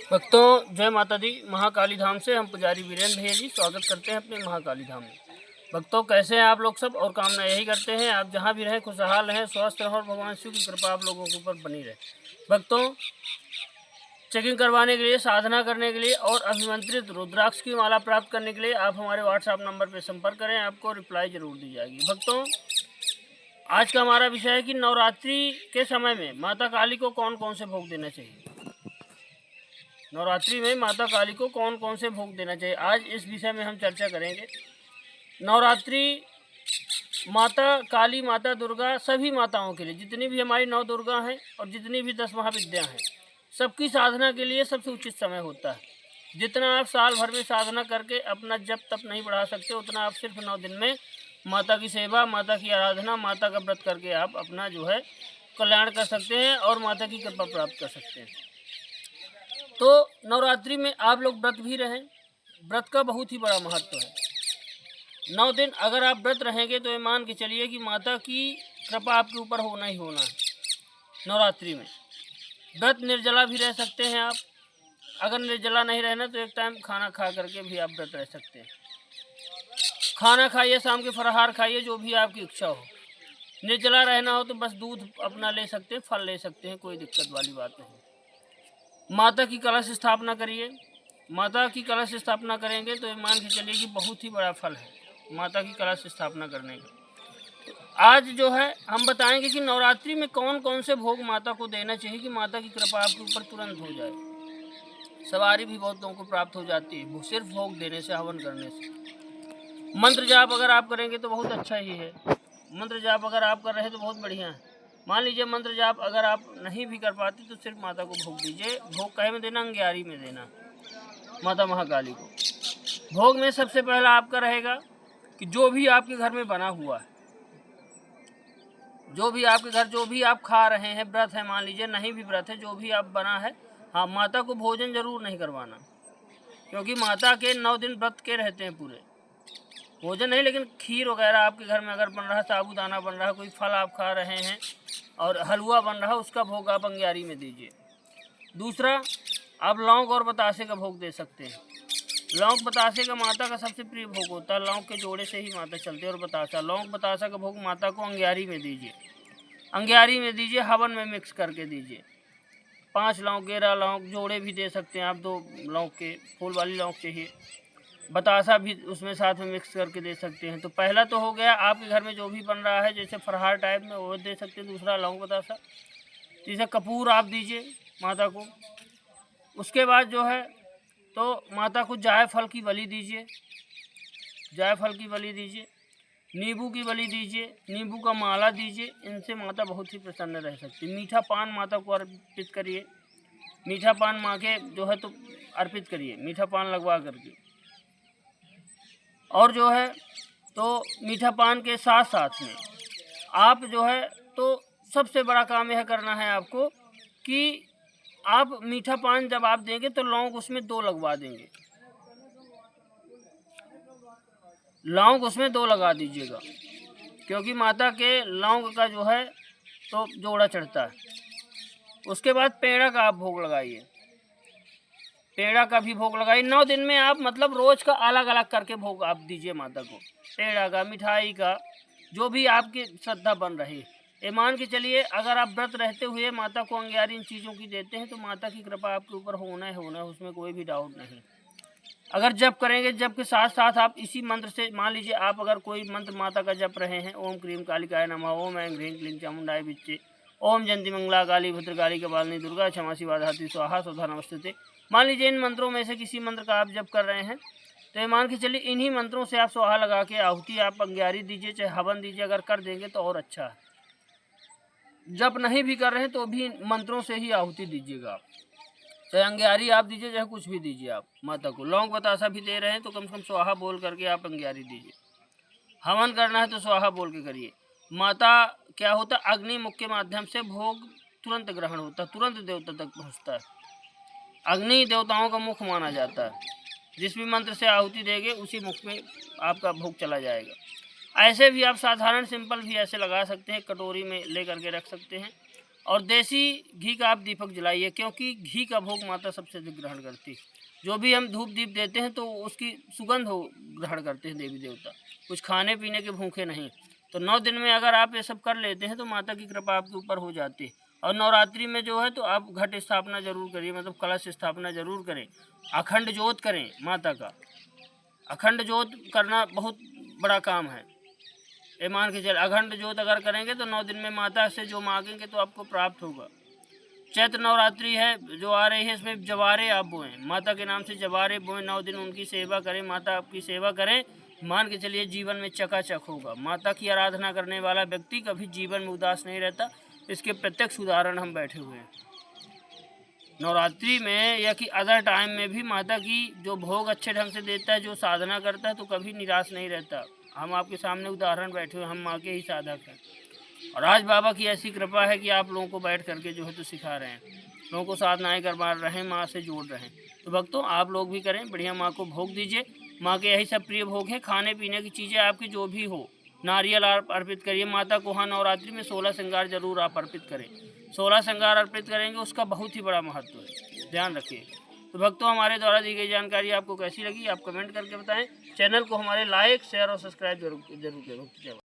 भक्तों जय माता दी। महाकाली धाम से हम पुजारी वीरेंद्र भैया जी स्वागत करते हैं अपने महाकाली धाम में। भक्तों कैसे हैं आप लोग सब, और कामना यही करते हैं आप जहां भी रहें खुशहाल रहें, स्वस्थ रहें और भगवान शिव की कृपा आप लोगों के ऊपर बनी रहे। भक्तों चेकिंग करवाने के लिए, साधना करने के लिए और अभिमंत्रित रुद्राक्ष की माला प्राप्त करने के लिए आप हमारे व्हाट्सएप नंबर पर संपर्क करें, आपको रिप्लाई जरूर दी जाएगी। भक्तों आज का हमारा विषय है कि नवरात्रि के समय में माता काली को कौन कौन से भोग देना चाहिए। नवरात्रि में माता काली को कौन कौन से भोग देना चाहिए, आज इस विषय में हम चर्चा करेंगे। नवरात्रि माता काली, माता दुर्गा, सभी माताओं के लिए, जितनी भी हमारी 9 दुर्गा हैं और जितनी भी 10 महाविद्या हैं, सबकी साधना के लिए सबसे उचित समय होता है। जितना आप साल भर में साधना करके अपना जप तप नहीं बढ़ा सकते, उतना आप सिर्फ 9 दिन में माता की सेवा, माता की आराधना, माता का व्रत करके आप अपना जो है कल्याण कर सकते हैं और माता की कृपा प्राप्त कर सकते हैं। तो नवरात्रि में आप लोग व्रत भी रहें। व्रत का बहुत ही बड़ा महत्व है। 9 दिन अगर आप व्रत रहेंगे तो ये मान के चलिए कि माता की कृपा आपके ऊपर होना ही होना है। नवरात्रि में व्रत निर्जला भी रह सकते हैं आप। अगर निर्जला नहीं रहना तो एक टाइम खाना खा करके भी आप व्रत रह सकते हैं। खाना खाइए, शाम के फलाहार खाइए, जो भी आपकी इच्छा हो। निर्जला रहना हो तो बस दूध अपना ले सकते हैं, फल ले सकते हैं, कोई दिक्कत वाली बात नहीं। माता की कलश स्थापना करिए। माता की कलश स्थापना करेंगे तो ये मान के चलिए कि बहुत ही बड़ा फल है माता की कलश स्थापना करने का। आज जो है हम बताएंगे कि नवरात्रि में कौन कौन से भोग माता को देना चाहिए कि माता की कृपा आपके ऊपर तुरंत हो जाए। सवारी भी बहुत लोगों को प्राप्त हो जाती है सिर्फ भोग देने से, हवन करने से। मंत्र जाप अगर आप करेंगे तो बहुत अच्छा ही है। मंत्र जाप अगर आप कर रहे हैं तो बहुत बढ़िया है। मान लीजिए मंत्र जाप अगर आप नहीं भी कर पाते तो सिर्फ माता को भोग दीजिए। भोग कहे में देना, अंग्यारी में देना माता महाकाली को। भोग में सबसे पहला आपका रहेगा कि जो भी आपके घर में बना हुआ है, जो भी आपके घर, जो भी आप खा रहे हैं, व्रत है मान लीजिए, नहीं भी व्रत है, जो भी आप बना है, हाँ माता को भोजन जरूर नहीं करवाना, क्योंकि माता के 9 दिन व्रत के रहते हैं पूरे। भोजन नहीं, लेकिन खीर वगैरह आपके घर में अगर बन रहा है, साबूदाना बन रहा है, कोई फल आप खा रहे हैं और हलवा बन रहा है, उसका भोग आप अंग्यारी में दीजिए। दूसरा, आप लौंग और बतासे का भोग दे सकते हैं। लौंग बतासे का माता का सबसे प्रिय भोग होता है। लौंग के जोड़े से ही माता चलती है। और बतासा, लौंग बतासा का भोग माता को अंग्यारी में दीजिए। अंग्यारी में दीजिए, हवन में मिक्स करके दीजिए। 5 लौंग, 11 लौंग जोड़े भी दे सकते हैं आप, 2 लौंग के, फूल वाली लौंग चाहिए। बतासा भी उसमें साथ में मिक्स करके दे सकते हैं। तो पहला तो हो गया आपके घर में जो भी बन रहा है, जैसे फरहार टाइप में, वो दे सकते हैं। दूसरा लौंग बतासा। तीसरा कपूर आप दीजिए माता को। उसके बाद जो है तो माता को जायफल की बलि दीजिए। जायफल की बलि दीजिए, नींबू की बलि दीजिए, नींबू का माला दीजिए। इनसे माता बहुत ही प्रसन्न रह सकती है। मीठा पान माता को अर्पित करिए। मीठा पान माँ के जो है तो अर्पित करिए, मीठा पान लगवा करके। और जो है तो मीठा पान के साथ साथ में आप जो है तो सबसे बड़ा काम यह करना है आपको कि आप मीठा पान जब आप देंगे तो लौंग उसमें 2 लगवा देंगे। लौंग उसमें 2 लगा दीजिएगा, क्योंकि माता के लौंग का जो है तो जोड़ा चढ़ता है। उसके बाद पेड़ा का आप भोग लगाइए। पेड़ा का भी भोग लगाइए। 9 दिन में आप मतलब रोज का अलग अलग करके भोग आप दीजिए माता को। पेड़ा का, मिठाई का, जो भी आपकी श्रद्धा बन रही है। ये मान के चलिए अगर आप व्रत रहते हुए माता को अंग्यारी इन चीज़ों की देते हैं तो माता की कृपा आपके ऊपर होना ही होना है, उसमें कोई भी डाउट नहीं। अगर जप करेंगे, जप के साथ साथ आप इसी मंत्र से, मान लीजिए आप अगर कोई मंत्र माता का जप रहे हैं, ओम क्रीम कालिकाय नमः, ओम ऐं ह्रीं क्लीं चामुंडाय विच्चे, ओम जयंती मंगला काली भद्रकाली कपालिनी दुर्गा क्षमा शिवा धात्री स्वाहा स्वधा नमस्ते। मान लीजिए इन मंत्रों में से किसी मंत्र का आप जप कर रहे हैं तो ये मान के चलिए इन्हीं मंत्रों से आप स्वाहा लगा के आहुति आप अंग्यारी दीजिए, चाहे हवन दीजिए। अगर कर देंगे तो और अच्छा है। जप नहीं भी कर रहे हैं तो भी मंत्रों से ही आहुति दीजिएगा आप। चाहे अंग्यारी आप दीजिए, चाहे कुछ भी दीजिए आप माता को। लौंग बतासा भी दे रहे हैं तो कम से कम स्वाहा बोल करके आप अंग्यारी दीजिए। हवन करना है तो स्वाहा बोल के करिए। माता क्या होता है, अग्नि मुख के माध्यम से भोग तुरंत ग्रहण होता है, तुरंत देवता तक पहुँचता है। अग्नि देवताओं का मुख माना जाता है। जिस भी मंत्र से आहुति देंगे उसी मुख में आपका भोग चला जाएगा। ऐसे भी आप साधारण सिंपल भी ऐसे लगा सकते हैं, कटोरी में ले करके रख सकते हैं और देसी घी का आप दीपक जलाइए, क्योंकि घी का भोग माता सबसे अधिक ग्रहण करती है। जो भी हम धूप दीप देते हैं तो उसकी सुगंध हो ग्रहण करते हैं देवी देवता, कुछ खाने पीने के भूखे नहीं। तो 9 दिन में अगर आप ये सब कर लेते हैं तो माता की कृपा आपके ऊपर हो जाती है। और नवरात्रि में जो है तो आप घट स्थापना जरूर करिए, मतलब कलश स्थापना जरूर करें, अखंड ज्योत करें माता का। अखंड ज्योत करना बहुत बड़ा काम है, ये मान के चल। अखंड ज्योत अगर करेंगे तो 9 दिन में माता से जो मांगेंगे तो आपको प्राप्त होगा। चैत्र नवरात्रि है जो आ रही है, इसमें जवारे आप बोएं, माता के नाम से जवारे बोएं, 9 दिन उनकी सेवा करें, माता आपकी सेवा करें, मान के चलिए जीवन में चकाचक होगा। माता की आराधना करने वाला व्यक्ति कभी जीवन में उदास नहीं रहता, इसके प्रत्यक्ष उदाहरण हम बैठे हुए हैं। नवरात्रि में या कि अदर टाइम में भी माता की जो भोग अच्छे ढंग से देता है, जो साधना करता है, तो कभी निराश नहीं रहता। हम आपके सामने उदाहरण बैठे हुए, हम माँ के ही साधक हैं। और आज बाबा की ऐसी कृपा है कि आप लोगों को बैठ करके जो है तो सिखा रहे हैं, लोगों को साधनाएँ करवा रहे हैं, माँ से जोड़ रहे हैं। तो भक्तों आप लोग भी करें, बढ़िया माँ को भोग दीजिए। माँ के यही सब प्रिय भोग हैं, खाने पीने की चीज़ें आपकी जो भी हो, नारियल आप अर्पित करिए माता को। हाँ, नवरात्रि में 16 श्रृंगार जरूर आप अर्पित करें, 16 श्रृंगार अर्पित करेंगे, उसका बहुत ही बड़ा महत्व है, ध्यान रखिए। तो भक्तों हमारे द्वारा दी गई जानकारी आपको कैसी लगी आप कमेंट करके बताएं। चैनल को हमारे लाइक शेयर और सब्सक्राइब जरूर करें।